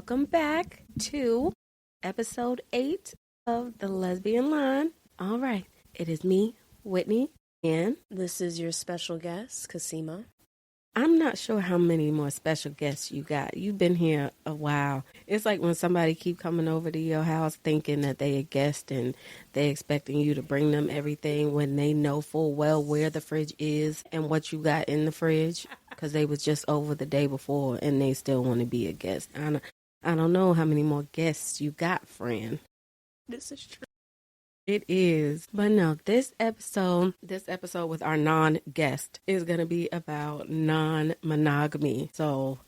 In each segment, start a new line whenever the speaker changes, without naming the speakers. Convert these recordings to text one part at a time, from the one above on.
welcome back to episode 8 of the Lesbian Line. All right, it is me, Whitney, and
this is your special guest, Kasima.
I'm not sure how many more special guests you got. You've been here a while. It's like when somebody keep coming over to your house thinking that they a guest and they expecting you to bring them everything when they know full well where the fridge is and what you got in the fridge because they was just over the day before and they still want to be a guest. I don't know how many more guests you got, friend.
This is true.
It is. But no, this episode with our non-guest is going to be about non-monogamy. So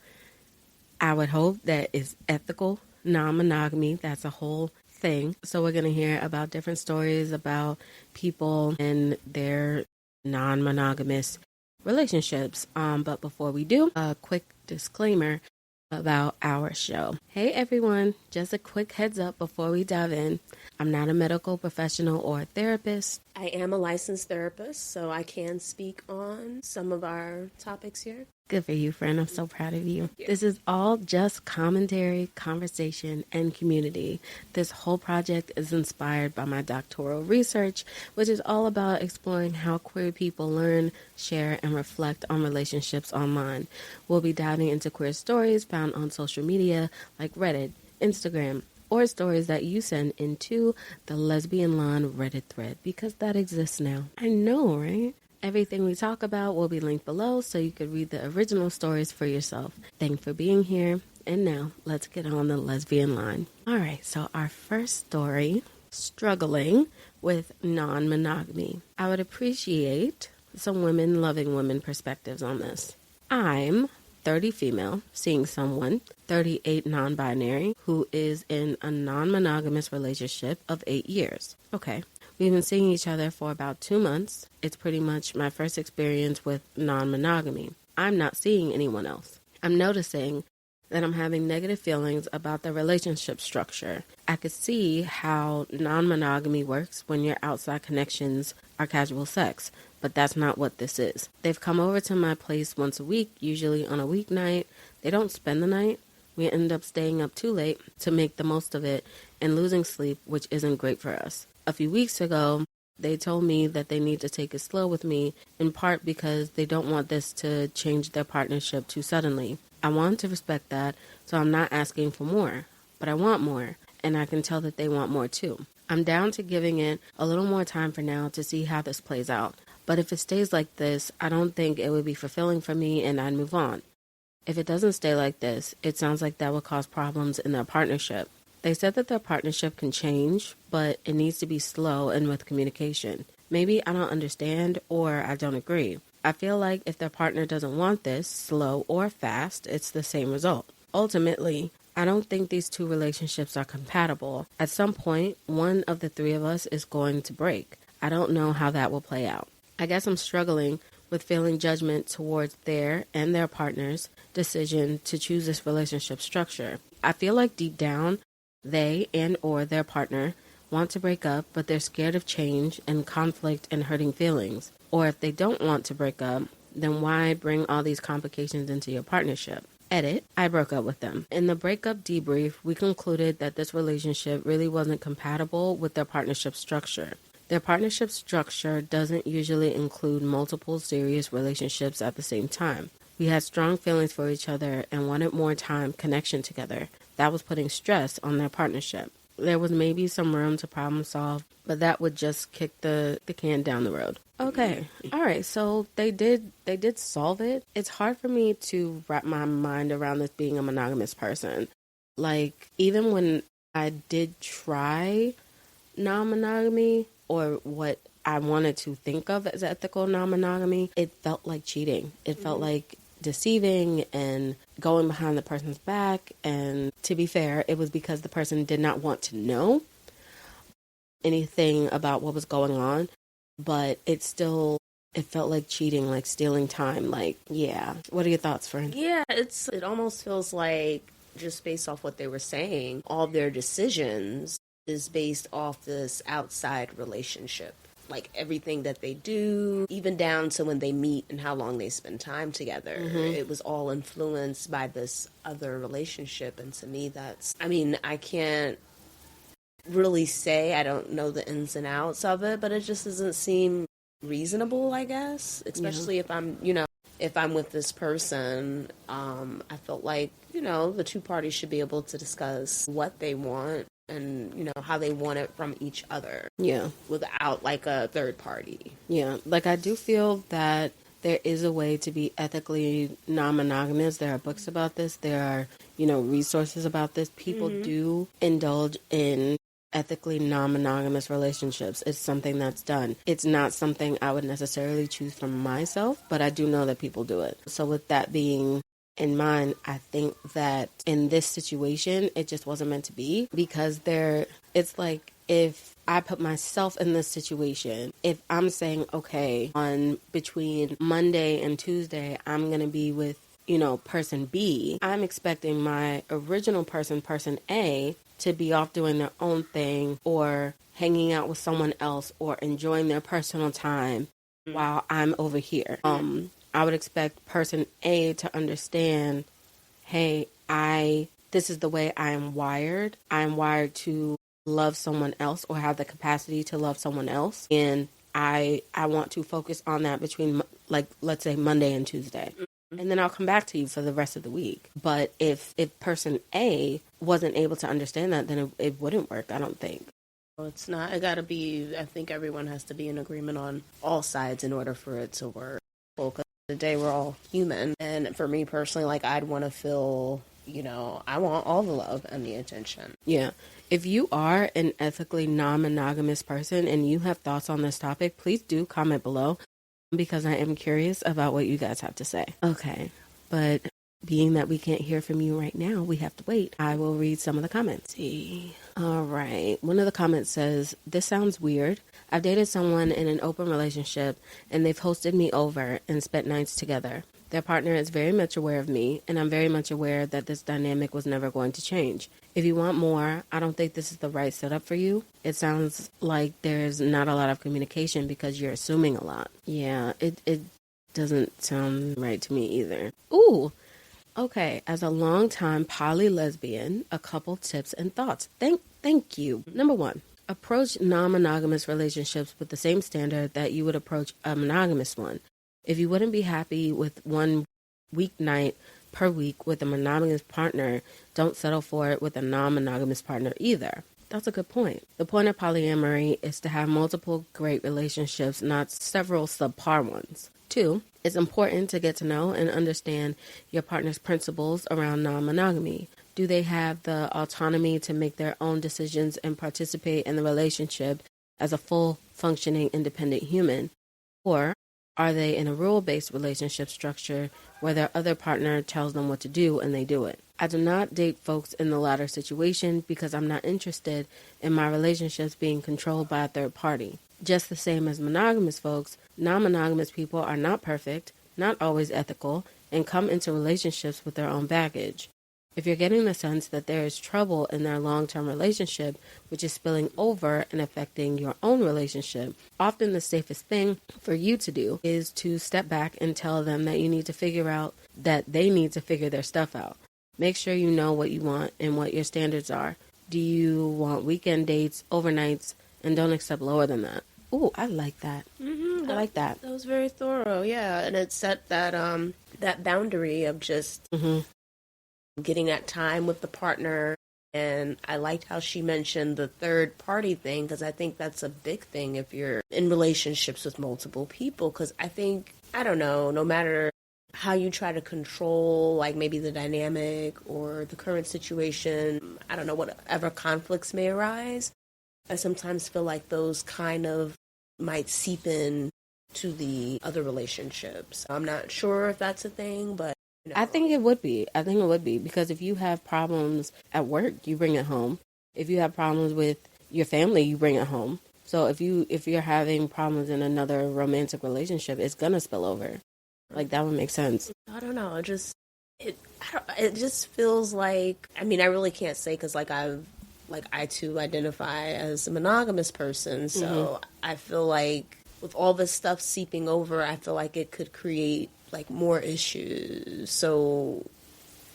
I would hope that it's ethical non-monogamy. That's a whole thing. So we're going to hear about different stories about people and their non-monogamous relationships. But before we do, a quick disclaimer about our show. Hey everyone, just a quick heads up before we dive in. I'm not a medical professional or a therapist.
I am a licensed therapist, so I can speak on some of our topics here.
Good for you, friend. I'm so proud of you. This is all just commentary, conversation, and community. This whole project is inspired by my doctoral research, which is all about exploring how queer people learn, share, and reflect on relationships online. We'll be diving into queer stories found on social media like Reddit, Instagram, or stories that you send into the Lesbian Line Reddit thread, because that exists now. I know, right? Everything we talk about will be linked below so you could read the original stories for yourself. Thanks for being here. And now, let's get on the Lesbian Line. All right, so our first story, struggling with non-monogamy. I would appreciate some women-loving women perspectives on this. I'm 30 female, seeing someone, 38 non-binary, who is in a non-monogamous relationship of 8 years. Okay. We've been seeing each other for about 2 months. It's pretty much my first experience with non-monogamy. I'm not seeing anyone else. I'm noticing that I'm having negative feelings about the relationship structure. I could see how non-monogamy works when your outside connections are casual sex, but that's not what this is. They've come over to my place once a week, usually on a weeknight. They don't spend the night. We end up staying up too late to make the most of it and losing sleep, which isn't great for us. A few weeks ago, they told me that they need to take it slow with me, in part because they don't want this to change their partnership too suddenly. I want to respect that, so I'm not asking for more, but I want more, and I can tell that they want more too. I'm down to giving it a little more time for now to see how this plays out, but if it stays like this, I don't think it would be fulfilling for me and I'd move on. If it doesn't stay like this, it sounds like that would cause problems in their partnership. They said that their partnership can change, but it needs to be slow and with communication. Maybe I don't understand or I don't agree. I feel like if their partner doesn't want this, slow or fast, it's the same result. Ultimately, I don't think these two relationships are compatible. At some point, one of the three of us is going to break. I don't know how that will play out. I guess I'm struggling with feeling judgment towards their and their partner's decision to choose this relationship structure. I feel like deep down, they and or their partner want to break up, but they're scared of change and conflict and hurting feelings. Or if they don't want to break up, then why bring all these complications into your partnership? Edit, I broke up with them. In the breakup debrief, we concluded that this relationship really wasn't compatible with their partnership structure. Their partnership structure doesn't usually include multiple serious relationships at the same time. We had strong feelings for each other and wanted more time connection together. That was putting stress on their partnership. There was maybe some room to problem solve, but that would just kick the can down the road. Okay. All right. So they did solve it. It's hard for me to wrap my mind around this being a monogamous person. Like, even when I did try non-monogamy, or what I wanted to think of as ethical non-monogamy, it felt like cheating. It felt like deceiving and going behind the person's back. And to be fair, it was because the person did not want to know anything about what was going on. But it felt like cheating, like stealing time. Like, yeah. What are your thoughts, friend?
Yeah, it almost feels like, just based off what they were saying, all their decisions is based off this outside relationship. like everything that they do, even down to when they meet and how long they spend time together. It was all influenced by this other relationship. And to me, I can't really say, I don't know the ins and outs of it, but it just doesn't seem reasonable, I guess, especially if I'm with this person. I felt like, the two parties should be able to discuss what they want and, how they want it from each other.
Yeah.
Without like a third party.
Yeah. Like, I do feel that there is a way to be ethically non-monogamous. There are books about this. There are, resources about this. People do indulge in ethically non-monogamous relationships. It's something that's done. It's not something I would necessarily choose for myself, but I do know that people do it. So with that being in mind, I think that in this situation, it just wasn't meant to be, because it's like, if I put myself in this situation, if I'm saying, okay, on between Monday and Tuesday, I'm going to be with, person B, I'm expecting my original person A, to be off doing their own thing or hanging out with someone else or enjoying their personal time while I'm over here. I would expect person A to understand, hey, this is the way I am wired. I'm wired to love someone else or have the capacity to love someone else. And I want to focus on that between, like, let's say Monday and Tuesday. And then I'll come back to you for the rest of the week. But if person A wasn't able to understand that, then it wouldn't work, I don't think.
Well, it's not. It got to be, I think everyone has to be in agreement on all sides in order for it to work. Well, because the day we're all human. And for me personally, like, I'd want to feel, I want all the love and the attention.
Yeah. If you are an ethically non-monogamous person and you have thoughts on this topic, please do comment below, because I am curious about what you guys have to say. Okay, but being that we can't hear from you right now, we have to wait. I will read some of the comments. All right. One of the comments says, this sounds weird. I've dated someone in an open relationship and they've hosted me over and spent nights together. Their partner is very much aware of me, and I'm very much aware that this dynamic was never going to change. If you want more, I don't think this is the right setup for you. It sounds like there's not a lot of communication because you're assuming a lot. Yeah, it doesn't sound right to me either. Ooh, okay. As a longtime poly lesbian, a couple tips and thoughts. Thank you. Number 1, approach non-monogamous relationships with the same standard that you would approach a monogamous one. If you wouldn't be happy with one weeknight per week with a monogamous partner, don't settle for it with a non-monogamous partner either. That's a good point. The point of polyamory is to have multiple great relationships, not several subpar ones. 2, it's important to get to know and understand your partner's principles around non-monogamy. Do they have the autonomy to make their own decisions and participate in the relationship as a full, functioning, independent human? Or are they in a rule-based relationship structure where their other partner tells them what to do and they do it? I do not date folks in the latter situation because I'm not interested in my relationships being controlled by a third party. Just the same as monogamous folks, non-monogamous people are not perfect, not always ethical, and come into relationships with their own baggage. If you're getting the sense that there is trouble in their long-term relationship, which is spilling over and affecting your own relationship, often the safest thing for you to do is to step back and tell them that you need to figure out that they need to figure their stuff out. Make sure you know what you want and what your standards are. Do you want weekend dates, overnights, and don't accept lower than that? Ooh, I like that. I like that.
That was very thorough, yeah. And it set that boundary of just getting that time with the partner. And I liked how she mentioned the third party thing, because I think that's a big thing if you're in relationships with multiple people. Because I think, I don't know, no matter how you try to control, like, maybe the dynamic or the current situation, I don't know, whatever conflicts may arise, I sometimes feel like those kind of might seep in to the other relationships. I'm not sure if that's a thing, but
I think it would be. Because if you have problems at work, you bring it home. If you have problems with your family, you bring it home. So if you're having problems in another romantic relationship, it's gonna spill over. Like, that would make sense.
I don't know. It just feels like, I mean, I really can't say, because like I've like, I too identify as a monogamous person. So I feel like with all this stuff seeping over, I feel like it could create like more issues. So,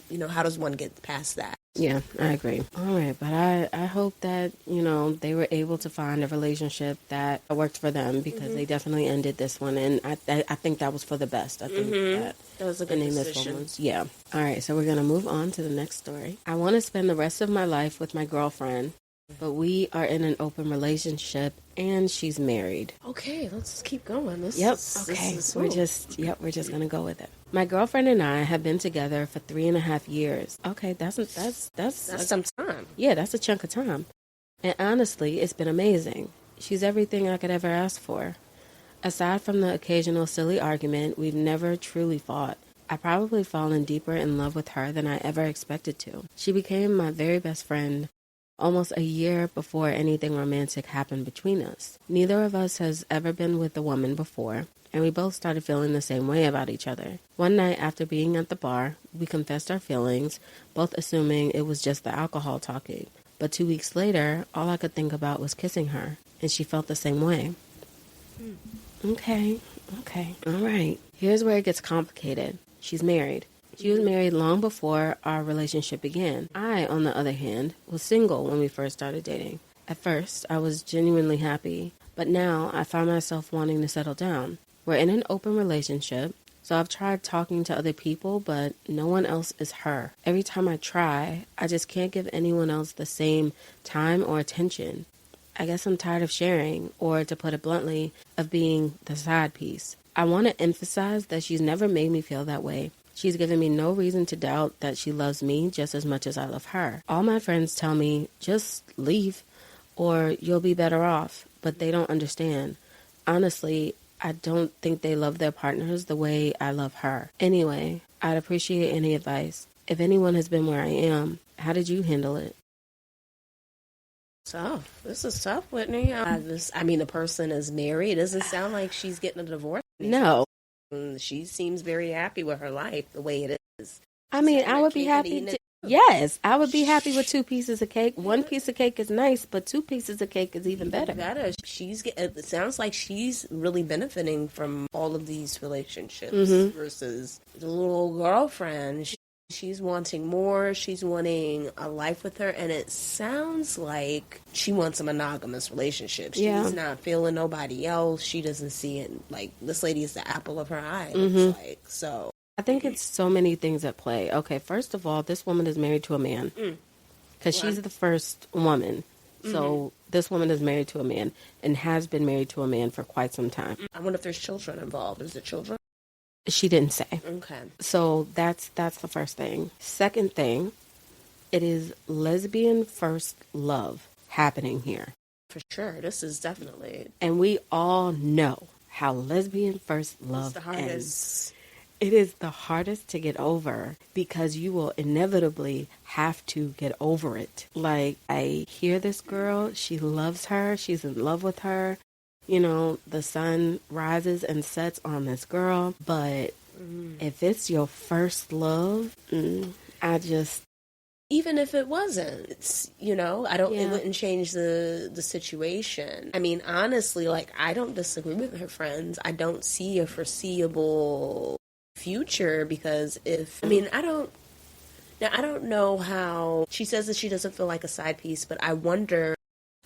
you know, how does one get past that?
Yeah, I agree. All right, but I hope that, you know, they were able to find a relationship that worked for them, because they definitely ended this one, and I think that was for the best. I think
that was a good decision.
Yeah. All right, so we're going to move on to the next story. I want to spend the rest of my life with my girlfriend, but we are in an open relationship and she's married.
Okay, let's keep going. We're just
going to go with it. My girlfriend and I have been together for 3.5 years. Okay, that's
some time.
Yeah, that's a chunk of time. And honestly, it's been amazing. She's everything I could ever ask for. Aside from the occasional silly argument, we've never truly fought. I've probably fallen deeper in love with her than I ever expected to. She became my very best friend almost a year before anything romantic happened between us. Neither of us has ever been with a woman before, and we both started feeling the same way about each other. One night after being at the bar, we confessed our feelings, both assuming it was just the alcohol talking. But 2 weeks later, all I could think about was kissing her, and she felt the same way. Okay, all right. Here's where it gets complicated. She's married. She was married long before our relationship began. I, on the other hand, was single when we first started dating. At first, I was genuinely happy, but now I find myself wanting to settle down. We're in an open relationship, so I've tried talking to other people, but no one else is her. Every time I try, I just can't give anyone else the same time or attention. I guess I'm tired of sharing, or to put it bluntly, of being the side piece. I want to emphasize that she's never made me feel that way. She's given me no reason to doubt that she loves me just as much as I love her. All my friends tell me, just leave, or you'll be better off, but they don't understand. Honestly, I don't think they love their partners the way I love her. Anyway, I'd appreciate any advice. If anyone has been where I am, how did you handle it?
Tough. This is tough, Whitney. The person is married. It doesn't sound like she's getting a divorce.
No.
She seems very happy with her life the way it is.
I mean, I would be happy to... Yes, I would be happy with 2 pieces of cake. 1 piece of cake is nice, but 2 pieces of cake is even better.
It sounds like she's really benefiting from all of these relationships versus the little girlfriend. She's wanting more. She's wanting a life with her, and it sounds like she wants a monogamous relationship. She's not feeling nobody else. She doesn't see it. Like, this lady is the apple of her eye. It's like, so...
I think it's so many things at play. Okay, first of all, this woman is married to a man. Because she's the first woman. So this woman is married to a man and has been married to a man for quite some time.
I wonder if there's children involved. Is there children?
She didn't say.
Okay.
So that's the first thing. Second thing, it is lesbian first love happening here.
For sure. This is definitely...
And we all know how lesbian first love ends. It is the hardest to get over because you will inevitably have to get over it. Like, I hear this girl, she loves her, she's in love with her. You know, the sun rises and sets on this girl. But if it's your first love, I just...
Even if it wasn't, it's, you know, it wouldn't change the situation. I mean, honestly, like, I don't disagree with her friends. I don't see a foreseeable future because I don't know how she says that she doesn't feel like a side piece, but I wonder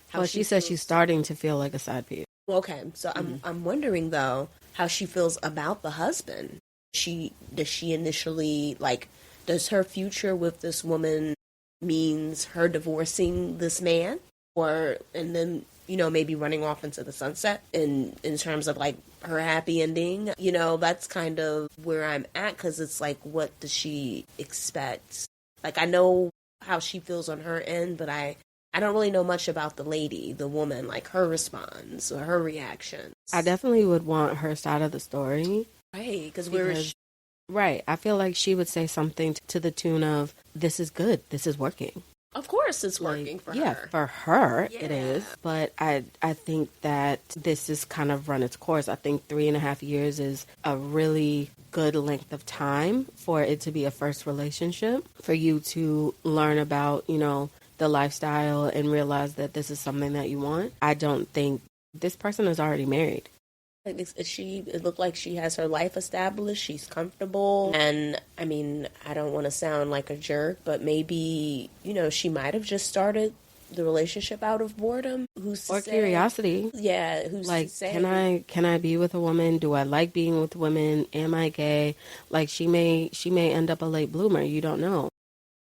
how
well, she says she's starting to feel like a side piece.
Okay, so I'm wondering though how she feels about the husband. Does she initially, like, does her future with this woman means her divorcing this man, and then, you know, maybe running off into the sunset in terms of, like, her happy ending? You know, that's kind of where I'm at, because it's like, what does she expect? Like, I know how she feels on her end, but I don't really know much about the lady, the woman, like her response or her reactions.
I definitely would want her side of the story.
Right, because
right, I feel like she would say something to the tune of, this is good, this is working.
Of course it's working for her.
Yeah, for her it is. But I think that this has kind of run its course. I think 3.5 years is a really good length of time for it to be a first relationship, for you to learn about, you know, the lifestyle and realize that this is something that you want, I don't think this person is already married.
It looked like she has her life established. She's comfortable. And I mean, I don't want to sound like a jerk, but maybe, she might have just started the relationship out of boredom. Who's to
or
say?
Curiosity.
Yeah, who's
like
to say?
can I be with a woman? Do I like being with women? Am I gay? Like she may end up a late bloomer. You don't know.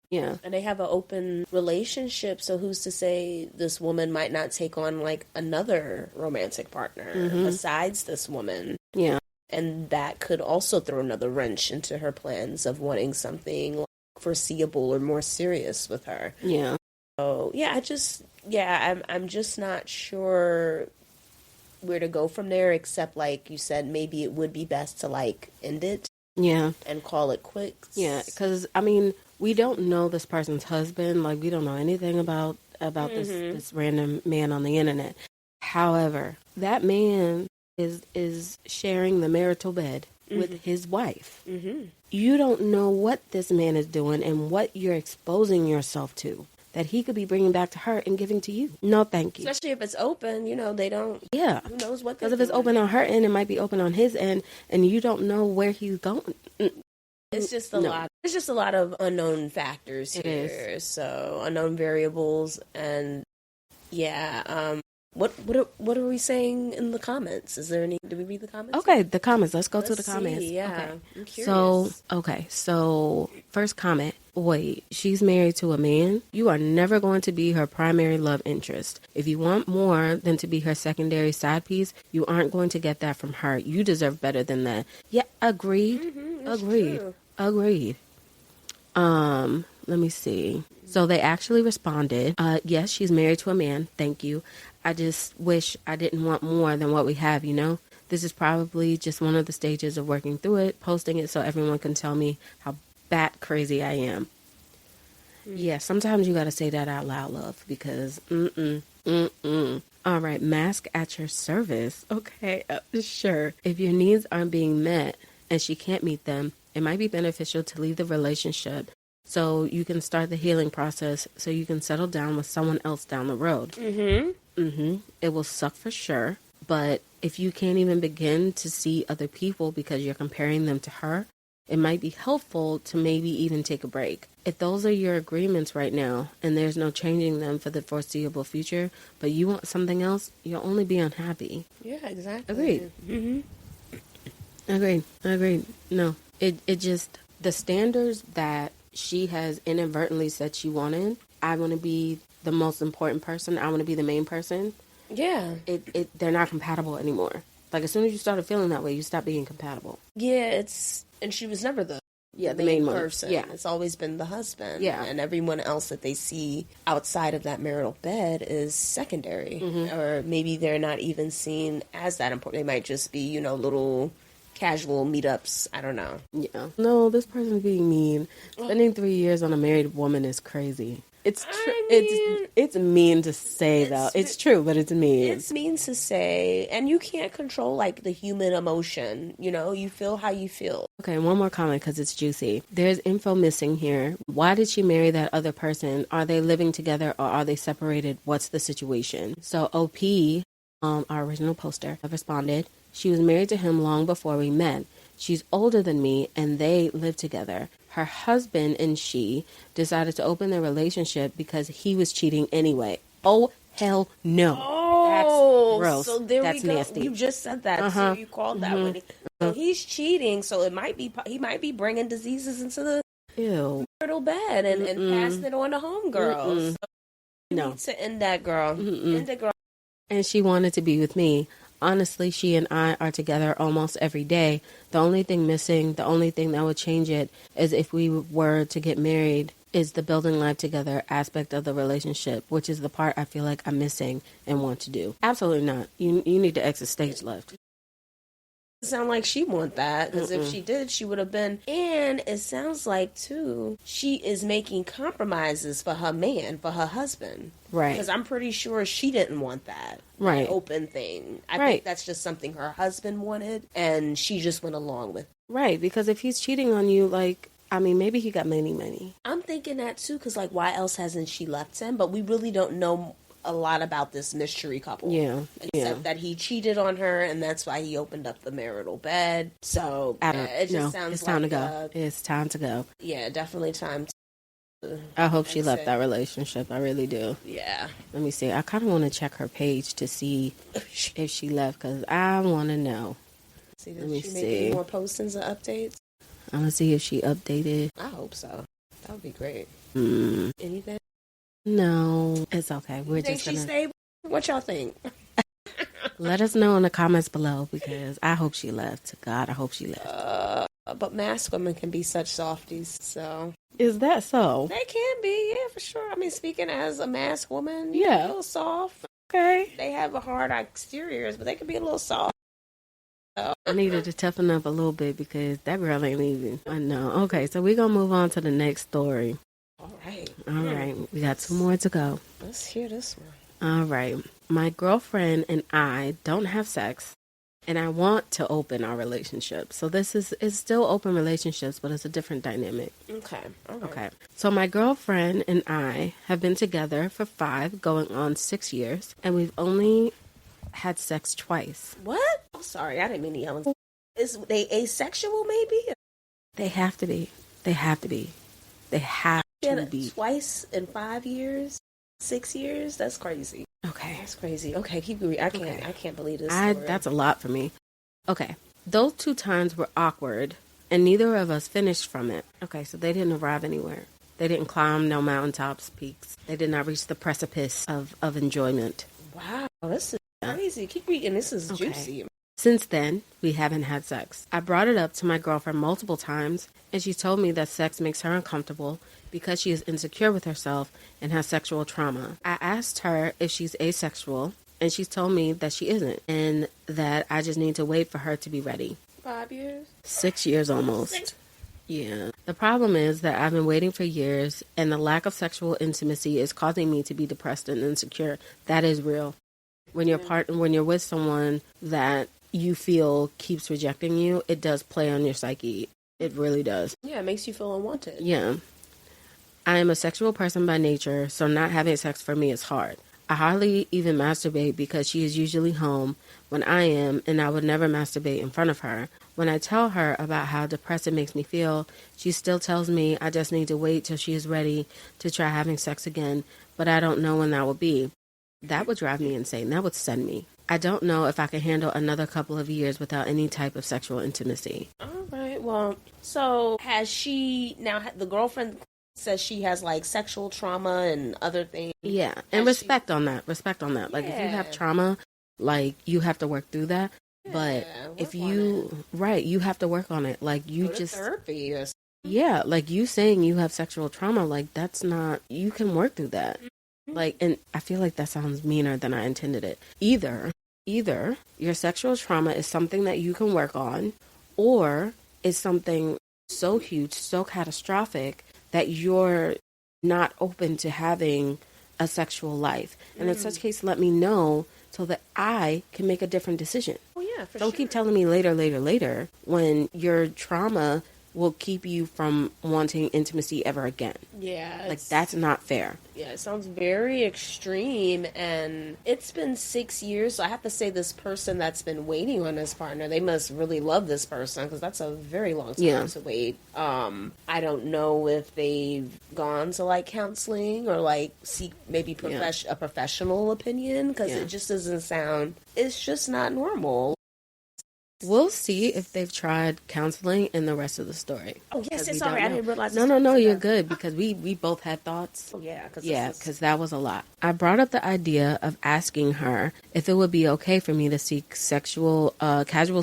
Yeah.
And they have an open relationship, so who's to say this woman might not take on like another romantic partner besides this woman?
Yeah.
And that could also throw another wrench into her plans of wanting something foreseeable or more serious with her.
Yeah.
So I'm just not sure where to go from there, except like you said, maybe it would be best to like end it.
Yeah.
And call it quits.
Yeah, because I mean, we don't know this person's husband. Like, we don't know anything about this random man on the internet. However, that man is sharing the marital bed with his wife. You don't know what this man is doing and what you're exposing yourself to that he could be bringing back to her and giving to you. No, thank you.
Especially if it's open, they don't.
Yeah.
Who knows what?
Because if it's open on her end, it might be open on his end, and you don't know where he's going.
It's just a lot. There's just a lot of unknown factors here. So unknown variables, and what are we saying in the comments? Is there any? Do we read the comments?
Okay, the comments. Let's go to the comments.
Yeah,
okay.
I'm curious.
So first comment. Wait, she's married to a man? You are never going to be her primary love interest. If you want more than to be her secondary side piece, you aren't going to get that from her. You deserve better than that. Yeah, agreed. Agreed. Let me see. So they actually responded, yes, she's married to a man. Thank you. I just wish I didn't want more than what we have, This is probably just one of the stages of working through it, posting it so everyone can tell me how bat crazy I am. Yeah, sometimes you gotta say that out loud, love, because All right, mask at your service. Okay, sure. If your needs aren't being met and she can't meet them, it might be beneficial to leave the relationship so you can start the healing process so you can settle down with someone else down the road. It will suck for sure, but if you can't even begin to see other people because you're comparing them to her, it might be helpful to maybe even take a break. If those are your agreements right now and there's no changing them for the foreseeable future, but you want something else, you'll only be unhappy.
Yeah, exactly.
Agreed. Agreed. No, it just, the standards that she has inadvertently said she wanted, I want to be the most important person, I want to be the main person.
Yeah.
They're not compatible anymore. Like, as soon as you started feeling that way, you stop being compatible.
Yeah, and she was never the
main
person.
Yeah.
It's always been the husband.
Yeah.
And everyone else that they see outside of that marital bed is secondary. Or maybe they're not even seen as that important. They might just be, little casual meetups. I don't know.
Yeah. No, this person's being mean. Spending 3 years on a married woman is crazy. It's it's mean to say, though. It's true, but it's mean.
It's mean to say, and you can't control, like, the human emotion. You feel how you feel.
Okay, one more comment because it's juicy. There's info missing here. Why did she marry that other person? Are they living together or are they separated? What's the situation? So OP, our original poster, responded, she was married to him long before we met. She's older than me and they live together. Her husband and she decided to open their relationship because he was cheating anyway. Oh, hell no.
Oh,
that's gross.
So there
that's
we go.
Nasty.
You just said that. So you called that one. So he's cheating. So he might be bringing diseases into the marital bed and passing it on to homegirls. So you need to end that, girl. End it, girl.
And she wanted to be with me. Honestly, she and I are together almost every day. The only thing missing, the only thing that would change it is if we were to get married, is the building life together aspect of the relationship, which is the part I feel like I'm missing and want to do. Absolutely not. You need to exit stage left.
It sound like she want that, because if she did, she would have been. And it sounds like, too, she is making compromises for her man, for her husband.
Right.
Because I'm pretty sure she didn't want that.
Right.
Open thing. I think that's just something her husband wanted, and she just went along with.
Right, because if he's cheating on you, like, I mean, maybe he got money.
I'm thinking that too, because like, why else hasn't she left him? But we really don't know a lot about this mystery couple.
Yeah,
except that he cheated on her, and that's why he opened up the marital bed. So it just sounds
it's time
like
to go. It's time to go.
Yeah, definitely time to.
I hope she left that relationship. I really do.
Yeah.
Let me see. I kind of want to check her page to see if she left, because I want to know.
Let me see. Make any more postings or updates?
I want to see if she updated.
I hope so. That would be great. Anything?
No, it's okay. We're just
gonna. She stayed? What y'all think?
Let us know in the comments below, because I hope she left. God, I hope she left.
But masked women can be such softies, so.
Is that so?
They can be, yeah, for sure. I mean, speaking as a masked woman,
yeah,
a little soft.
Okay.
They have a hard exteriors, but they can be a little soft.
I needed to toughen up a little bit, because that girl ain't even. I know. Okay, so we're going to move on to the next story.
All right.
We got 2 more to go.
Let's hear this one.
All right. My girlfriend and I don't have sex, and I want to open our relationship. So this is still open relationships, but it's a different dynamic.
Okay.
Okay. So my girlfriend and I have been together for 5, going on 6 years, and we've only had sex twice.
What? I'm sorry, I didn't mean to yell. Is they asexual? Maybe
they have to be. They have to be. They have to be.
Twice in 5 years, 6 years. That's crazy.
Okay,
that's crazy. Okay, keep going. I can't believe this.
That's a lot for me. Okay, those 2 times were awkward, and neither of us finished from it. Okay, so they didn't arrive anywhere. They didn't climb no mountaintops, peaks. They did not reach the precipice of enjoyment.
Wow, this is crazy. Keep reading. This is juicy.
Since then, we haven't had sex. I brought it up to my girlfriend multiple times, and she told me that sex makes her uncomfortable because she is insecure with herself and has sexual trauma. I asked her if she's asexual, and she's told me that she isn't, and that I just need to wait for her to be ready.
5 years?
6 years almost.
6?
Yeah. The problem is that I've been waiting for years, and the lack of sexual intimacy is causing me to be depressed and insecure. That is real. When you're with someone that you feel keeps rejecting you, it does play on your psyche. It really does.
Yeah, it makes you feel unwanted.
Yeah. I am a sexual person by nature, so not having sex for me is hard. I hardly even masturbate because she is usually home when I am, and I would never masturbate in front of her. When I tell her about how depressed it makes me feel, she still tells me I just need to wait till she is ready to try having sex again, but I don't know when that will be. That would drive me insane. That would send me. I don't know if I can handle another couple of years without any type of sexual intimacy.
All right. Well, so has she now? The girlfriend says she has like sexual trauma and other things.
Yeah, and respect on that. Respect on that. Like if you have trauma, like you have to work through that. But if you you have to work on it. Like you just
therapy.
Yeah, like you saying you have sexual trauma, like that's not. You can work through that. Like, and I feel like that sounds meaner than I intended it. Either your sexual trauma is something that you can work on, or it's something so huge, so catastrophic that you're not open to having a sexual life. And in such case, let me know so that I can make a different decision.
Oh yeah, for
Don't keep telling me later when your trauma will keep you from wanting intimacy ever again.
Yeah.
Like, that's not fair.
Yeah, it sounds very extreme, and it's been 6 years, so I have to say this person that's been waiting on this partner, they must really love this person, because that's a very long time to wait. I don't know if they've gone to, like, counseling or, like, seek maybe a professional opinion, because it just doesn't sound, it's just not normal.
We'll see if they've tried counseling in the rest of the story.
Oh, yes, sorry, I didn't realize.
No, you're good, because we both had thoughts.
Oh, yeah.
Because that was a lot. I brought up the idea of asking her if it would be okay for me to seek casual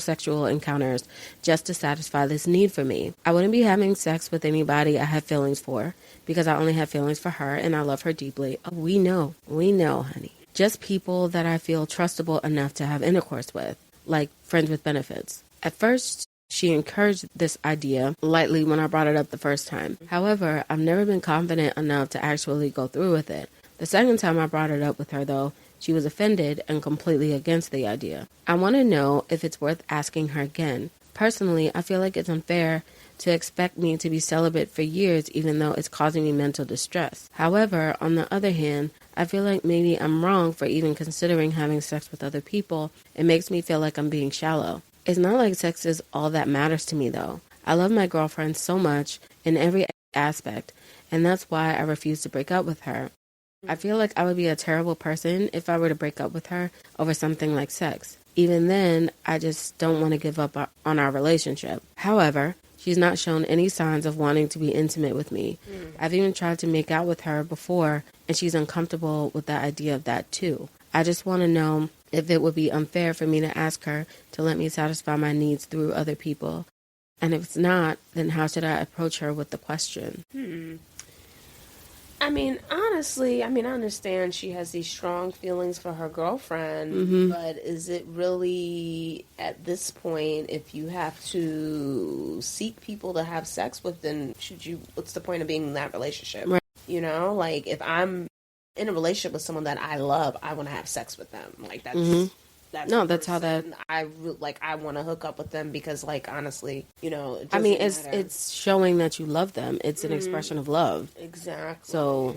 sexual encounters just to satisfy this need for me. I wouldn't be having sex with anybody I have feelings for, because I only have feelings for her, and I love her deeply. Oh, we know, honey. Just people that I feel trustable enough to have intercourse with. Like friends with benefits. At first, she encouraged this idea lightly when I brought it up the first time. However, I've never been confident enough to actually go through with it. The second time I brought it up with her, though, she was offended and completely against the idea. I want to know if it's worth asking her again. Personally, I feel like it's unfair to expect me to be celibate for years even though it's causing me mental distress. However, on the other hand, I feel like maybe I'm wrong for even considering having sex with other people. It makes me feel like I'm being shallow. It's not like sex is all that matters to me though. I love my girlfriend so much in every aspect, and that's why I refuse to break up with her. I feel like I would be a terrible person if I were to break up with her over something like sex. Even then, I just don't want to give up on our relationship. However, she's not shown any signs of wanting to be intimate with me. I've even tried to make out with her before, and she's uncomfortable with the idea of that too. I just want to know if it would be unfair for me to ask her to let me satisfy my needs through other people. And if it's not, then how should I approach her with the question?
I mean, honestly, I understand she has these strong feelings for her girlfriend, but is it really, at this point, if you have to seek people to have sex with, then what's the point of being in that relationship?
Right.
You know, like, if I'm in a relationship with someone that I love, I want to have sex with them. Like, that's how that I want to hook up with them because, like, honestly, you know,
it's showing that you love them. It's an expression of love.
Exactly.
So,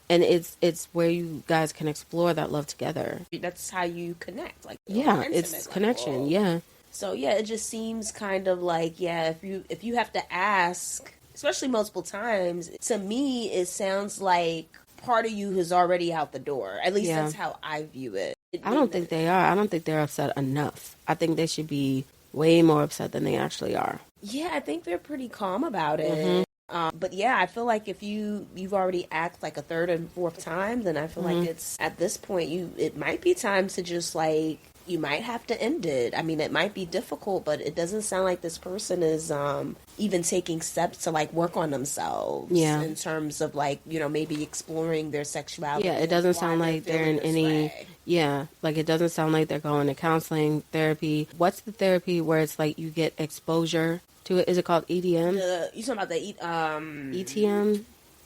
and it's where you guys can explore that love together.
That's how you connect. Like,
it's connection. Yeah.
So yeah, it just seems kind of like, if you have to ask, especially multiple times, to me it sounds like part of you is already out the door. At least that's how I view it.
I don't think they are. I don't think they're upset enough. I think they should be way more upset than they actually are.
Yeah, I think they're pretty calm about it. But yeah, I feel like if you've already asked like a third and fourth time, then I feel like it's at this point it might be time to just like, you might have to end it. I mean, it might be difficult, but it doesn't sound like this person is even taking steps to like work on themselves. Yeah. In terms of like, you know, maybe exploring their sexuality.
Yeah, it doesn't sound like they're in any. Yeah, like it doesn't sound like they're going to counseling, therapy. What's the therapy where it's like you get exposure to it? Is it called EDM?
You talking about the
ETM?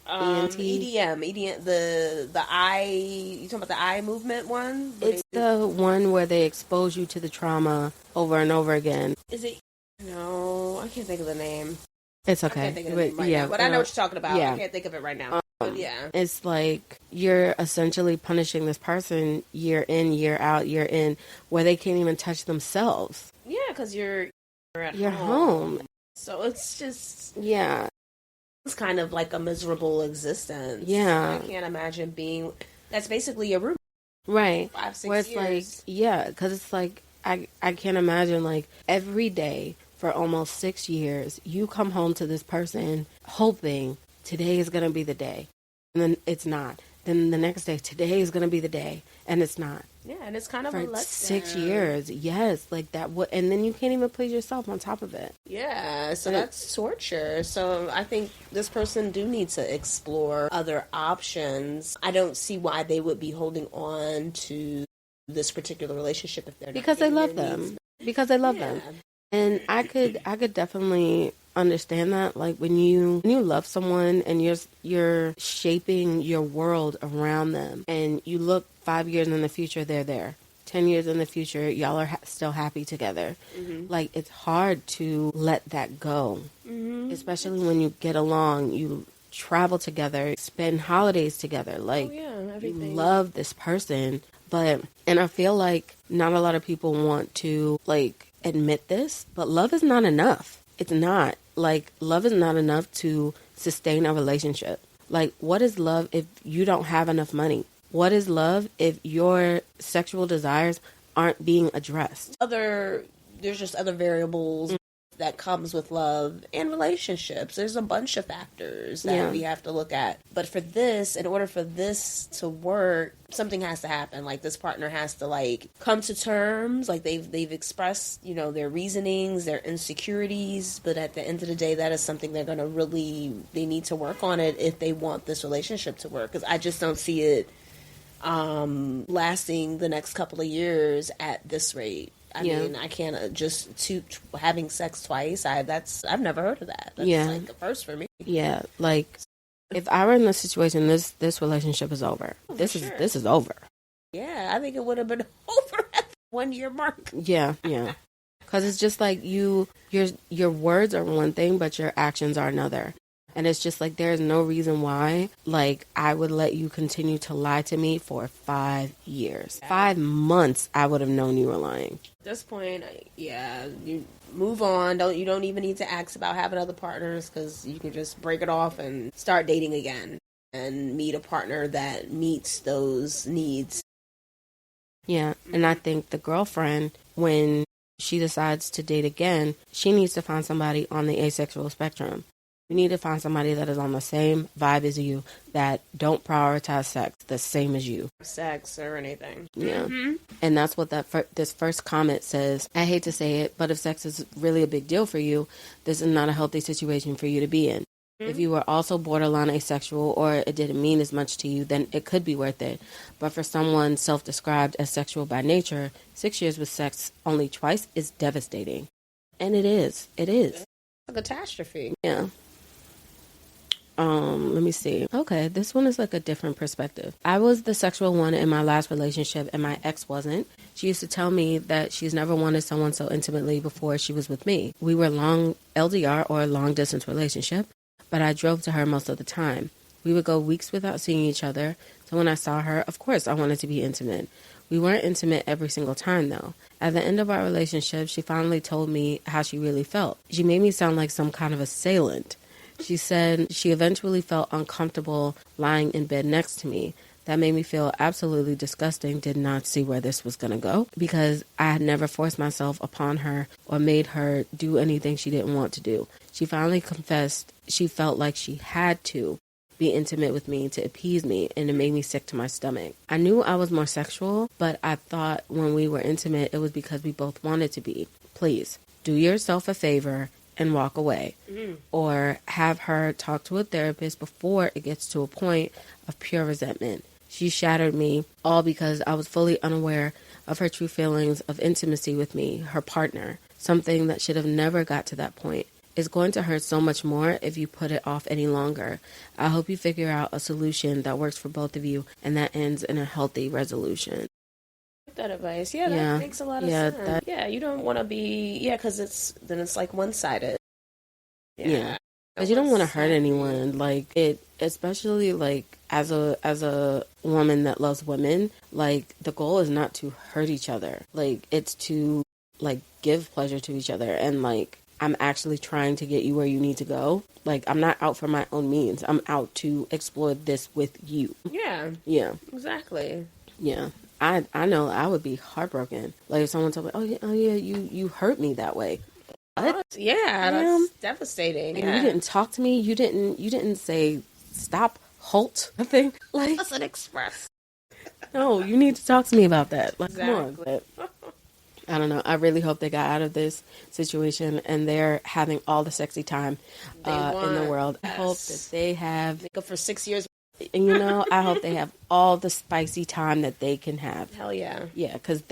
ENT?
EDM, the eye, you talking about the eye movement one?
It's the one where they expose you to the trauma over and over again.
Is it? No, I can't think of the name.
It's okay.
I can't think of the name right now, but I know what you're talking about. I can't think of it right now. But yeah.
It's like you're essentially punishing this person year in, year out, year in, where they can't even touch themselves.
Yeah, because you're at
home.
So it's just...
Yeah.
It's kind of like a miserable existence.
Yeah.
I can't imagine being... That's basically your room.
Right.
5-6
where it's
years.
Like, yeah, because it's like, I can't imagine, like, every day for almost 6 years, you come home to this person hoping today is going to be the day. And then it's not. Then the next day, today is going to be the day. And it's not.
Yeah, and it's kind of
for
a letdown.
6 years. Yes, like that. And then you can't even please yourself on top of it.
Yeah, so that's torture. So I think this person do need to explore other options. I don't see why they would be holding on to this particular relationship if they're
because they love them. Because they love them. And I could definitely understand that, like when you love someone and you're shaping your world around them, and you look 5 years in the future, they're there. 10 years in the future, y'all are still happy together. Like, it's hard to let that go, especially when you get along, you travel together, spend holidays together. Like, you love this person, and I feel like not a lot of people want to like admit this, but love is not enough. It's not. Like, love is not enough to sustain a relationship. Like, what is love if you don't have enough money? What is love if your sexual desires aren't being addressed?
There's just other variables that comes with love and relationships. There's a bunch of factors that we have to look at. But in order for this to work, something has to happen. Like, this partner has to like come to terms. Like, they've expressed, you know, their reasonings, their insecurities. But at the end of the day, that is something they need to work on it if they want this relationship to work. Because I just don't see it lasting the next couple of years at this rate. I mean, I can't having sex twice. I've never heard of that. That's like a first for me.
Yeah, like if I were in this situation, this relationship is over. This is over.
Yeah, I think it would have been over at the 1 year mark.
Yeah. Because it's just like your words are one thing, but your actions are another. And it's just like there's no reason why, like, I would let you continue to lie to me for 5 years. 5 months, I would have known you were lying.
At this point, yeah, you move on. You don't even need to ask about having other partners, because you can just break it off and start dating again and meet a partner that meets those needs.
Yeah, and I think the girlfriend, when she decides to date again, she needs to find somebody on the asexual spectrum. You need to find somebody that is on the same vibe as you, that don't prioritize sex the same as you.
Sex or anything.
Yeah. And that's what this first comment says. I hate to say it, but if sex is really a big deal for you, this is not a healthy situation for you to be in. If you were also borderline asexual, or it didn't mean as much to you, then it could be worth it. But for someone self-described as sexual by nature, 6 years with sex only twice is devastating. And it is. It is.
A catastrophe.
Yeah. Let me see. Okay, this one is like a different perspective. I was the sexual one in my last relationship, and my ex wasn't. She used to tell me that she's never wanted someone so intimately before she was with me. We were long LDR, or long distance relationship, but I drove to her most of the time. We would go weeks without seeing each other, so when I saw her, of course I wanted to be intimate. We weren't intimate every single time, though. At the end of our relationship, she finally told me how she really felt. She made me sound like some kind of assailant. She said she eventually felt uncomfortable lying in bed next to me. That made me feel absolutely disgusting. Did not see where this was going to go, because I had never forced myself upon her or made her do anything she didn't want to do. She finally confessed she felt like she had to be intimate with me to appease me, and it made me sick to my stomach. I knew I was more sexual, but I thought when we were intimate, it was because we both wanted to be. Please, do yourself a favor and walk away. Or have her talk to a therapist before it gets to a point of pure resentment. She shattered me, all because I was fully unaware of her true feelings of intimacy with me, her partner, something that should have never got to that point. It's going to hurt so much more if you put it off any longer. I hope you figure out a solution that works for both of you and that ends in a healthy resolution.
That advice. Yeah, that makes a lot of sense. You don't want to be, because it's like one-sided.
Yeah. Because you don't want to hurt anyone. Like, it, especially like as a woman that loves women, like, the goal is not to hurt each other. Like, it's to, like, give pleasure to each other. And, like, I'm actually trying to get you where you need to go. Like, I'm not out for my own means. I'm out to explore this with you.
Yeah.
Yeah.
Exactly.
Yeah. I know I would be heartbroken. Like, if someone told me, oh yeah, you hurt me that way. What?
Yeah, that's devastating.
And you didn't talk to me. You didn't say stop, halt, nothing. Like,
doesn't express.
No, you need to talk to me about that. Like,
exactly.
Come on. I don't know. I really hope they got out of this situation and they're having all the sexy time in the world. I hope that they have.
Make up for 6 years.
And I hope they have all the spicy time that they can have.
Hell yeah.
Yeah, because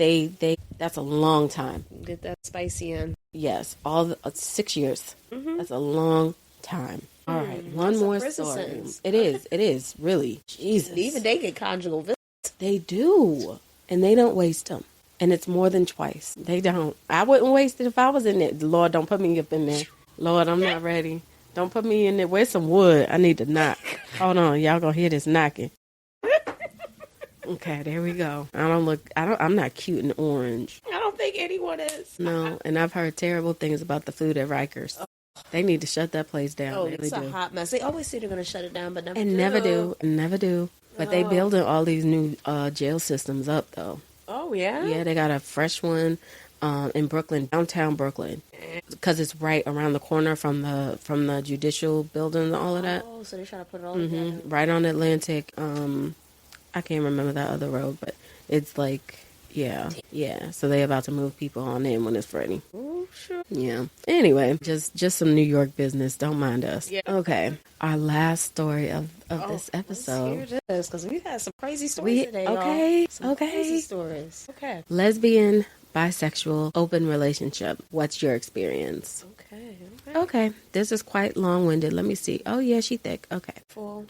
that's a long time.
Get that spicy in.
Yes, 6 years. Mm-hmm. That's a long time. All right, one more story. Sentence. It is, really. Jesus.
And even they get conjugal visits.
They do, and they don't waste them. And it's more than twice. They don't. I wouldn't waste it if I was in it. Lord, don't put me up in there. Lord, I'm not ready. Don't put me in there. Where's some wood? I need to knock. Hold on. Y'all gonna hear this knocking. Okay, there we go. I'm not cute and orange.
I don't think anyone is.
No, and I've heard terrible things about the food at Rikers. They need to shut that place down.
Oh, it's a hot mess. They always say they're going to shut it down, but
never do. But they building all these new jail systems up, though.
Oh, yeah?
Yeah, they got a fresh one in Brooklyn, downtown Brooklyn, because it's right around the corner from the judicial building and all of that.
Oh, so they're trying to put it all together.
Right on Atlantic. I can't remember that other road, but it's like, yeah. So they about to move people on in when it's ready.
Oh, sure.
Yeah. Anyway, just some New York business. Don't mind us. Yeah. Okay. Our last story of this episode.
Here it is, because we had some crazy stories today. Okay.
Some
crazy stories. Okay.
Lesbian, bisexual, open relationship. What's your experience? Okay. This is quite long-winded. Let me see. Oh, yeah, she thick. Okay.
Full.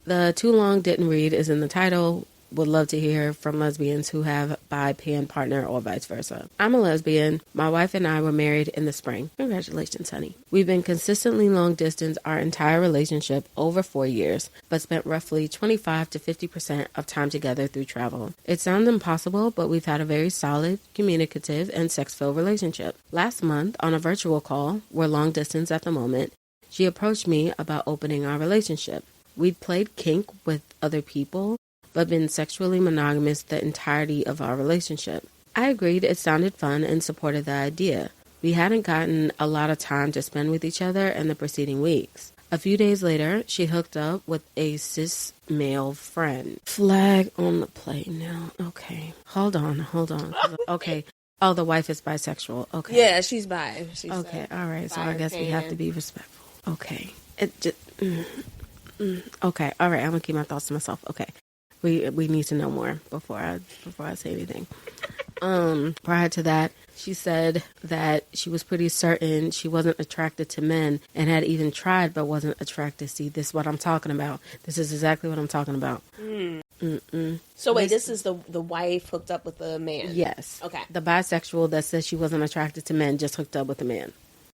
The too long didn't read is in the title. would love to hear from lesbians who have bi pan partner or vice versa. I'm a lesbian. My wife and I were married in the spring. Congratulations, honey. We've been consistently long distance our entire relationship, over 4 years, but spent roughly 25 to 50% of time together through travel. It sounds impossible, but we've had a very solid, communicative, and sex-filled relationship. Last month, on a virtual call, we're long distance at the moment, she approached me about opening our relationship. We'd played kink with other people, but been sexually monogamous the entirety of our relationship. I agreed it sounded fun and supported the idea. We hadn't gotten a lot of time to spend with each other in the preceding weeks. A few days later, she hooked up with a cis male friend. Flag on the play now. Okay. Hold on. Okay. Oh, the wife is bisexual. Okay.
Yeah, she's bi. She's
okay, all right. So I guess we have to be respectful. Okay. It just... Okay, all right. I'm gonna keep my thoughts to myself. Okay, we need to know more before I say anything. Prior to that, she said that she was pretty certain she wasn't attracted to men and had even tried but wasn't attracted. See, this is what I'm talking about. This is exactly what I'm talking about.
So wait, this is the wife hooked up with the man?
Yes.
Okay.
The bisexual that says she wasn't attracted to men just hooked up with a man.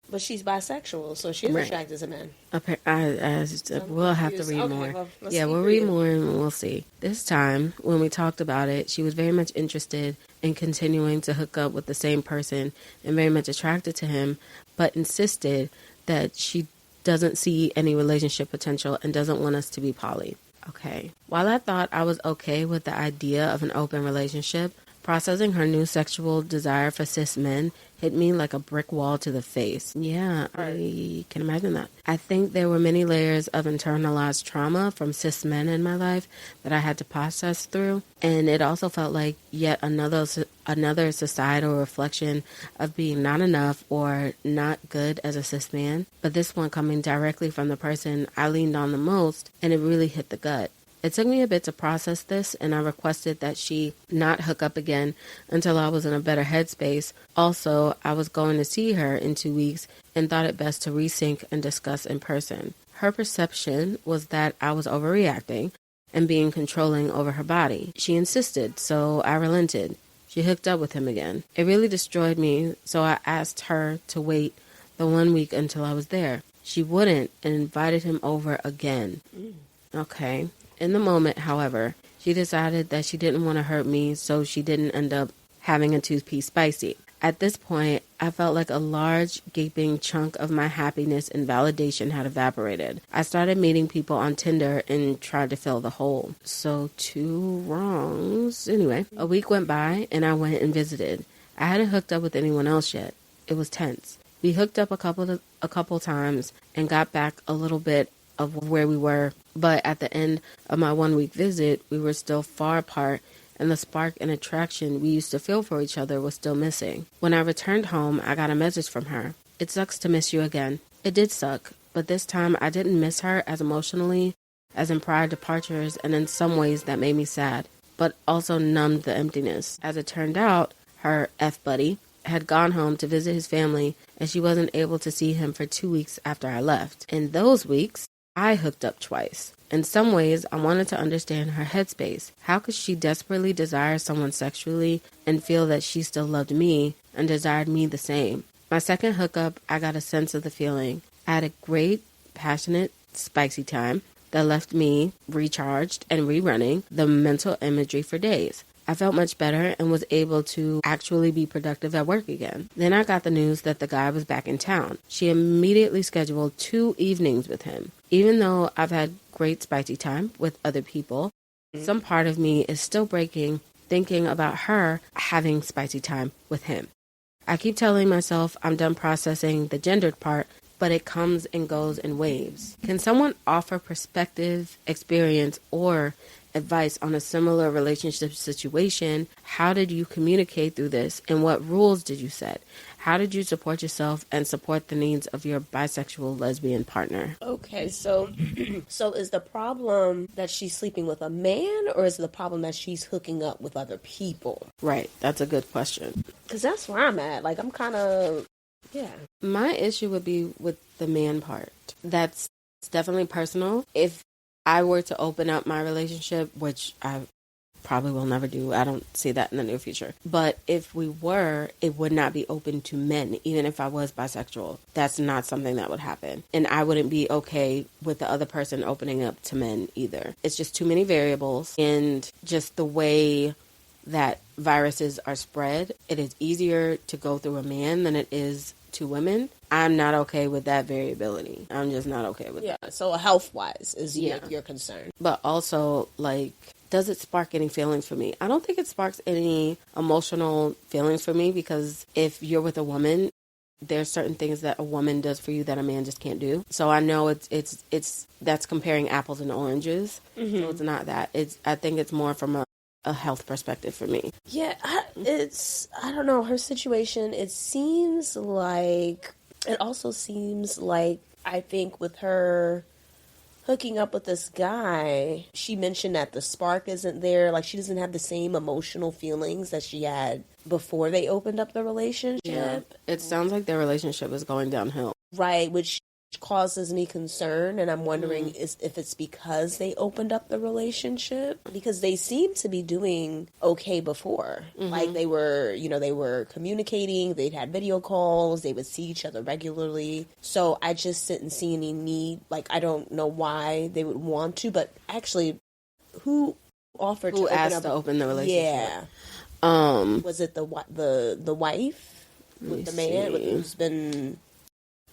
But she's bisexual, so she's attracted to men.
We'll have to read more.
Well,
We'll read more and we'll see. This time, when we talked about it, she was very much interested in continuing to hook up with the same person and very much attracted to him, but insisted that she doesn't see any relationship potential and doesn't want us to be poly. Okay. While I thought I was okay with the idea of an open relationship, processing her new sexual desire for cis men hit me like a brick wall to the face. Yeah, I can imagine that. I think there were many layers of internalized trauma from cis men in my life that I had to process through, and it also felt like yet another societal reflection of being not enough or not good as a cis man, but this one coming directly from the person I leaned on the most, and it really hit the gut. It took me a bit to process this, and I requested that she not hook up again until I was in a better headspace. Also, I was going to see her in 2 weeks and thought it best to resync and discuss in person. Her perception was that I was overreacting and being controlling over her body. She insisted, so I relented. She hooked up with him again. It really destroyed me, so I asked her to wait the 1 week until I was there. She wouldn't and invited him over again. Okay. In the moment, however, she decided that she didn't want to hurt me, so she didn't end up having a two-piece spicy. At this point, I felt like a large, gaping chunk of my happiness and validation had evaporated. I started meeting people on Tinder and tried to fill the hole. So 2 wrongs. Anyway, a week went by, and I went and visited. I hadn't hooked up with anyone else yet. It was tense. We hooked up a couple times and got back a little bit of where we were, but at the end of my 1 week visit, we were still far apart, and the spark and attraction we used to feel for each other was still missing. When I returned home, I got a message from her. It sucks to miss you again. It did suck, but this time I didn't miss her as emotionally as in prior departures, and in some ways that made me sad, but also numbed the emptiness. As it turned out, her F-buddy had gone home to visit his family, and she wasn't able to see him for 2 weeks after I left. In those weeks, I hooked up twice. In some ways, I wanted to understand her headspace. How could she desperately desire someone sexually and feel that she still loved me and desired me the same? My second hookup, I got a sense of the feeling. I had a great, passionate, spicy time that left me recharged and rerunning the mental imagery for days. I felt much better and was able to actually be productive at work again. Then I got the news that the guy was back in town. She immediately scheduled 2 evenings with him. Even though I've had great spicy time with other people, some part of me is still breaking thinking about her having spicy time with him. I keep telling myself I'm done processing the gendered part, but it comes and goes in waves. Can someone offer perspective, experience, or advice on a similar relationship situation? How did you communicate through this, and what rules did you set? How did you support yourself and support the needs of your bisexual lesbian partner?
Okay, so is the problem that she's sleeping with a man, or is the problem that she's hooking up with other people?
Right, that's a good question.
Because that's where I'm at. Like, I'm kind of, yeah.
My issue would be with the man part. That's definitely personal. If I were to open up my relationship, which I probably will never do. I don't see that in the near future. But if we were, it would not be open to men, even if I was bisexual. That's not something that would happen. And I wouldn't be okay with the other person opening up to men either. It's just too many variables, and just the way that viruses are spread, it is easier to go through a man than it is to women. I'm not okay with that variability. I'm just not okay with that.
Yeah, so health-wise is your concern.
But also, like, does it spark any feelings for me? I don't think it sparks any emotional feelings for me, because if you're with a woman, there's certain things that a woman does for you that a man just can't do. So I know it's that's comparing apples and oranges. Mm-hmm. So it's not that. I think it's more from a health perspective for me.
Yeah, I don't know, her situation, it also seems like, I think with her hooking up with this guy, she mentioned that the spark isn't there, like she doesn't have the same emotional feelings that she had before they opened up the relationship.
Yeah. It sounds like their relationship is going downhill.
Right, which causes me concern, and I'm wondering if it's because they opened up the relationship, because they seem to be doing okay before. Like they were communicating, they'd had video calls, they would see each other regularly. So I just didn't see any need, like I don't know why they would want to, but actually who asked
to open the relationship?
Yeah. Was it the wife with the man who's been...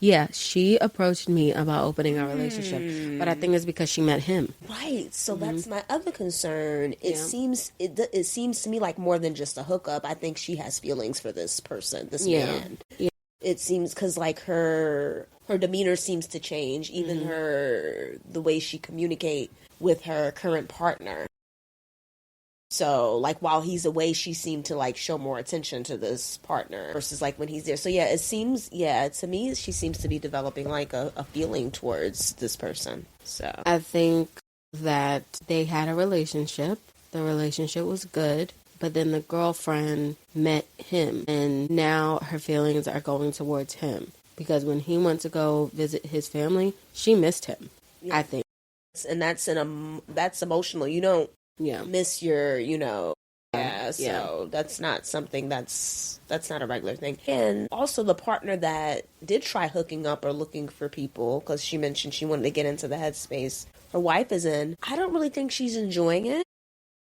Yeah, she approached me about opening our relationship, but I think it's because she met him.
Right, so that's my other concern. It seems to me like more than just a hookup. I think she has feelings for this person, this man. Yeah. It seems, because like her demeanor seems to change, even the way she communicates with her current partner. So, like, while he's away, she seemed to, like, show more attention to this partner versus, like, when he's there. So, yeah, to me, she seems to be developing, like, a feeling towards this person. So
I think that they had a relationship. The relationship was good, but then the girlfriend met him, and now her feelings are going towards him. Because when he went to go visit his family, she missed him, I think.
And that's emotional. You don't miss your, so that's not something that's not a regular thing. And also the partner that did try hooking up or looking for people, because she mentioned she wanted to get into the headspace her wife is in, I don't really think she's enjoying it.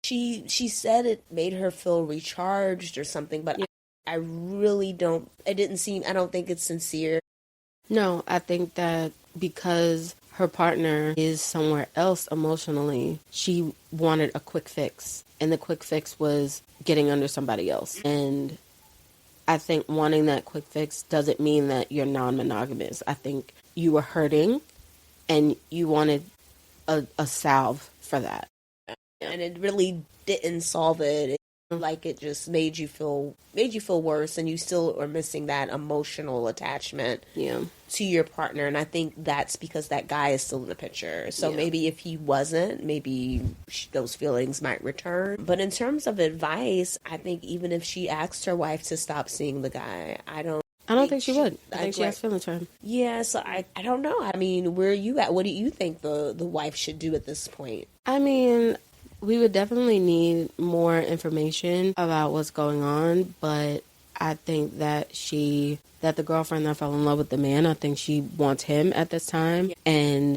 She said it made her feel recharged or something, but I really don't, I don't think it's sincere.
No, I think that because her partner is somewhere else emotionally, she wanted a quick fix. And the quick fix was getting under somebody else. And I think wanting that quick fix doesn't mean that you're non-monogamous. I think you were hurting and you wanted a salve for that.
And it really didn't solve it. Like it just made you feel worse, and you still are missing that emotional attachment to your partner. And I think that's because that guy is still in the picture. So maybe if he wasn't, maybe those feelings might return. But in terms of advice, I think even if she asked her wife to stop seeing the guy, I don't think she would. I think she has feelings for him. Yeah, so I don't know. I mean, where are you at? What do you think the wife should do at this point?
I mean, we would definitely need more information about what's going on, but I think that the girlfriend that fell in love with the man, I think she wants him at this time. Yeah. And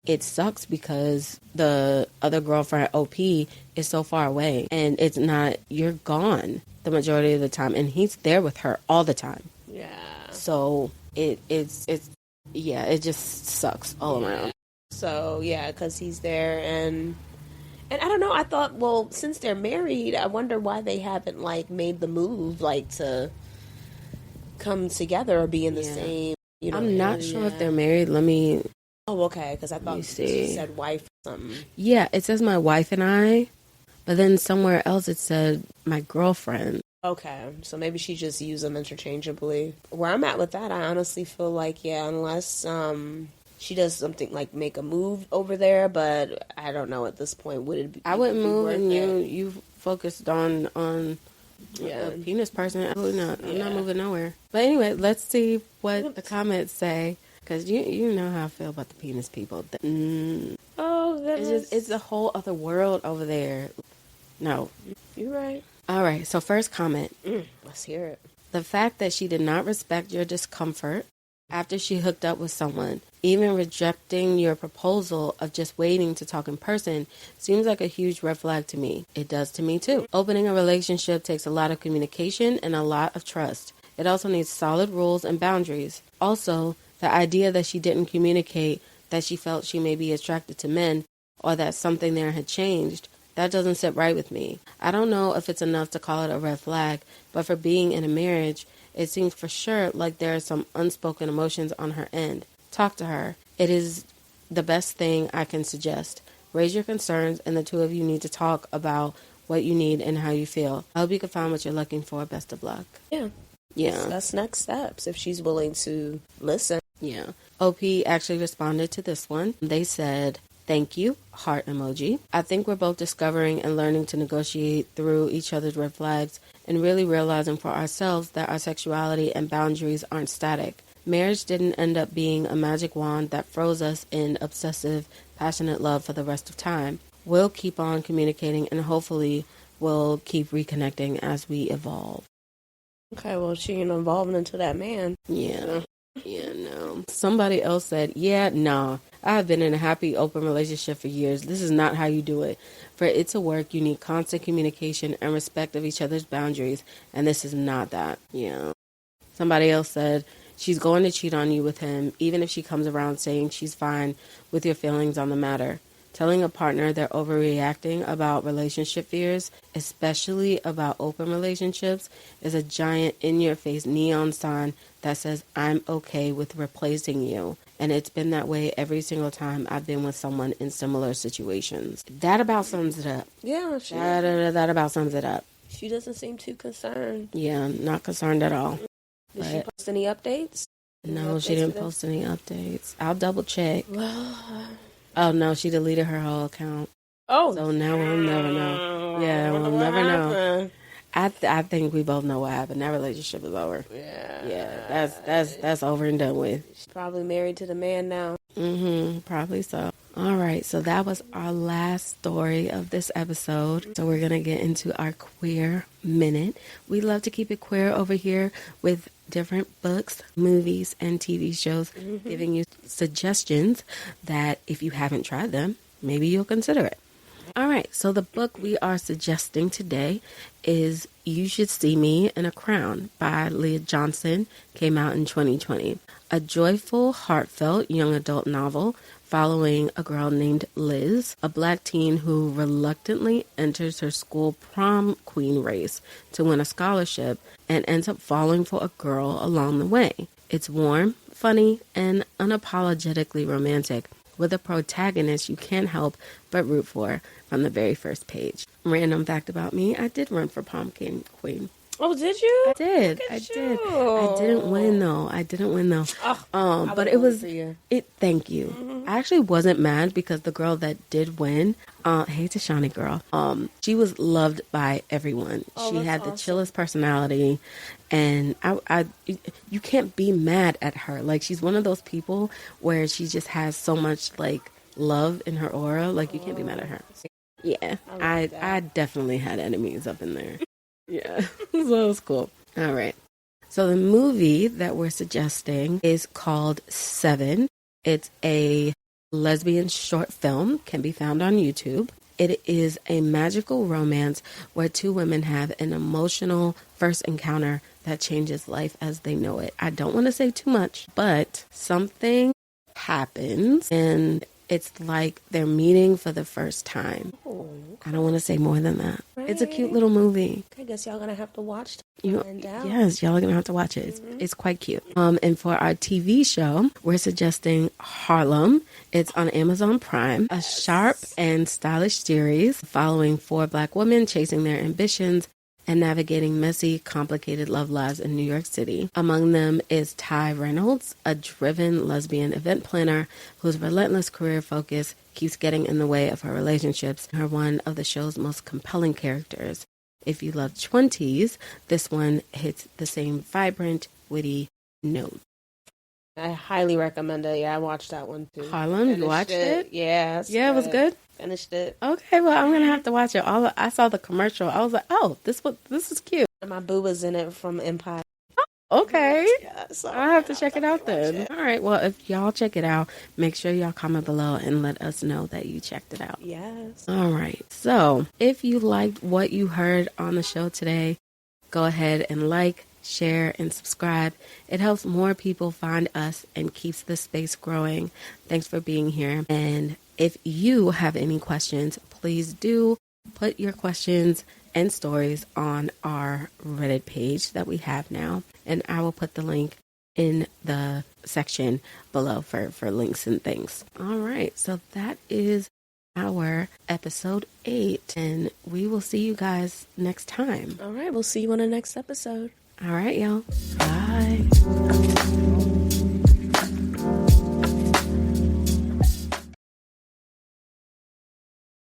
it sucks because the other girlfriend, OP, is so far away. And it's not, you're gone the majority of the time. And he's there with her all the time.
Yeah.
So it just sucks all around.
So, yeah, because he's there and I don't know, I thought, well, since they're married, I wonder why they haven't, like, made the move, like, to come together or be in the same,
I'm not sure if they're married. Let me...
Oh, okay, because I thought she said wife or something.
Yeah, it says my wife and I, but then somewhere else it said my girlfriend.
Okay, so maybe she just used them interchangeably. Where I'm at with that, I honestly feel like, unless... she does something like make a move over there, but I don't know at this point. Would it be? I
wouldn't move, and you focused on a penis person. Absolutely not. I'm not moving nowhere. But anyway, let's see what the comments say, because you know how I feel about the penis people.
Oh goodness,
it's a whole other world over there. No.
You're right.
All right, so first comment.
Let's hear it.
The fact that she did not respect your discomfort after she hooked up with someone, even rejecting your proposal of just waiting to talk in person, seems like a huge red flag to me. It does to me too. Opening a relationship takes a lot of communication and a lot of trust. It also needs solid rules and boundaries. Also, the idea that she didn't communicate that she felt she may be attracted to men or that something there had changed, that doesn't sit right with me. I don't know if it's enough to call it a red flag, but for being in a marriage, it seems for sure like there are some unspoken emotions on her end. Talk to her. It is the best thing I can suggest. Raise your concerns, and the two of you need to talk about what you need and how you feel. I hope you can find what you're looking for. Best of luck.
Yeah.
Yeah.
That's next steps if she's willing to listen.
Yeah. OP actually responded to this one. They said, "Thank you, heart emoji. I think we're both discovering and learning to negotiate through each other's red flags and really realizing for ourselves that our sexuality and boundaries aren't static. Marriage didn't end up being a magic wand that froze us in obsessive, passionate love for the rest of time. We'll keep on communicating and hopefully we'll keep reconnecting as we evolve."
Okay, well, she ain't evolving into that man.
Yeah. Yeah, no. Somebody else said, "Yeah, nah. I have been in a happy, open relationship for years. This is not how you do it. For it to work, you need constant communication and respect of each other's boundaries, and this is not that." Yeah. Somebody else said, "She's going to cheat on you with him, even if she comes around saying she's fine with your feelings on the matter. Telling a partner they're overreacting about relationship fears, especially about open relationships, is a giant in-your-face neon sign that says, 'I'm okay with replacing you.' And it's been that way every single time I've been with someone in similar situations." That about sums it up.
Yeah,
That about sums it up.
she doesn't seem too concerned.
Yeah, not concerned at all.
Did she post any updates?
No, she didn't post any updates. I'll double check. Oh, no, she deleted her whole account.
Oh.
So now we'll never know. Yeah, we'll never know. I think we both know what happened. That relationship is over. Yeah, that's over and done with.
She's probably married to the man now.
Probably so. All right, so that was our last story of this episode. So we're going to get into our queer minute. We love to keep it queer over here with different books, movies, and TV shows, giving you suggestions that if you haven't tried them, maybe you'll consider it. All right, so the book we are suggesting today is You Should See Me in a Crown by Leah Johnson. Came out in 2020. A joyful, heartfelt young adult novel following a girl named Liz, a black teen who reluctantly enters her school prom queen race to win a scholarship and ends up falling for a girl along the way. It's warm, funny, and unapologetically romantic, with a protagonist you can't help but root for from the very first page. Random fact about me, I did run for prom queen.
Oh, did you?
I did. I didn't win though. But it was it. Thank you. I actually wasn't mad because the girl that did win, hey Tashani girl, she was loved by everyone. She had the chillest personality, and you can't be mad at her. Like, she's one of those people where she just has so much like love in her aura. Like, you can't be mad at her. Yeah, I definitely had enemies up in there. Yeah, so it was cool. All right. So the movie that we're suggesting is called Seven. It's a lesbian short film, can be found on YouTube. It is a magical romance where two women have an emotional first encounter that changes life as they know it. I don't want to say too much, but something happens and it's like they're meeting for the first time.
Oh,
I don't want to say more than that. Right. It's a cute little movie.
I guess y'all gonna have to watch it.
Yes, y'all are gonna have to watch it. It's quite cute. And for our TV show, we're suggesting Harlem. It's on Amazon Prime. A sharp and stylish series following four black women chasing their ambitions and navigating messy, complicated love lives in New York City. Among them is Ty Reynolds, a driven lesbian event planner whose relentless career focus keeps getting in the way of her relationships. Her one of the show's most compelling characters. If you love 20s, this one hits the same vibrant, witty note.
I highly recommend it. Yeah, I watched that one too.
Harlem, you
Finished
watched it?
Yeah, it's
Yeah, it was good.
Finished it.
Okay, well, I'm gonna have to watch it. I saw the commercial. I was like, oh, this is cute.
And my boo was in it from Empire.
Okay.
Yeah, so
I'll have to check it out then. All right. Well, if y'all check it out, make sure y'all comment below and let us know that you checked it out.
Yes.
All right. So if you liked what you heard on the show today, go ahead and like, share, and subscribe. It helps more people find us and keeps the space growing. Thanks for being here. And if you have any questions, please do put your questions and stories on our Reddit page that we have now. And I will put the link in the section below for links and things. All right. So that is our episode 8. And we will see you guys next time.
All right. We'll see you on the next episode.
All right, y'all. Bye.